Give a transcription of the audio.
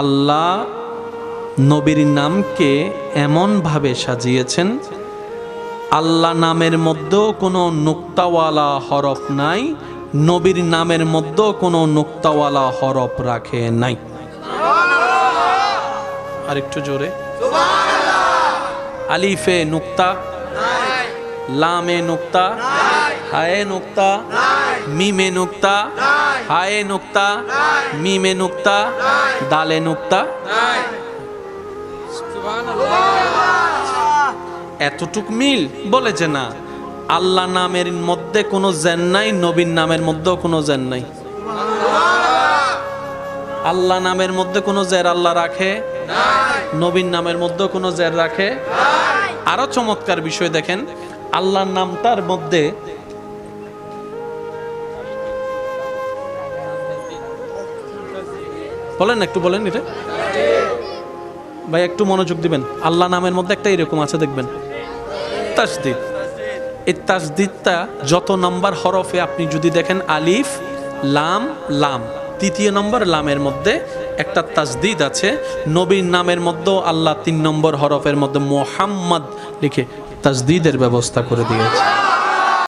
আল্লাহ নবীর নামকে এমনভাবে সাজিয়েছেন, আল্লাহ নামের মধ্যেও কোনো নুক্তাওয়ালা হরফ নাই, নবীর নামের মধ্যেও কোনো নুক্তাওয়ালা হরফ রাখে নাই। আর একটু জোরে, আলিফে নুক্তা, লামে নুক্তা, হায়ে নুক্তা, মিমে নুক্তা, হায়ে নুক্তা, মিমে নুক্তা, দালে নুক্তা। এতটুক মিল বলেছে না। আল্লাহ নামের মধ্যে কোনো জেন নাই, নবীর নামের মধ্যেও কোনো জেন নাই। আল্লাহ নামের মধ্যে কোনো জের আল্লাহ রাখে, নবীর নামের মধ্যেও কোনো জের রাখে। আরো চমৎকার বিষয় দেখেন, আল্লাহর নামটার মধ্যে বলেন, একটু বলেন এটা ভাই, একটু মনোযোগ দিবেন। আল্লাহ নামের মধ্যে একটা এরকম আছে দেখবেন, তাসদিদ। এই তাসদিদটা যত নাম্বার হরফে আপনি যদি দেখেন, আলিফ লাম লাম, তৃতীয় নম্বর লামের মধ্যে একটা তাসদিদ আছে। নবীর নামের মধ্যেও আল্লাহ 3 নম্বর হরফের মধ্যে মুহাম্মদ লিখে তাসদিদের ব্যবস্থা করে দিয়েছে।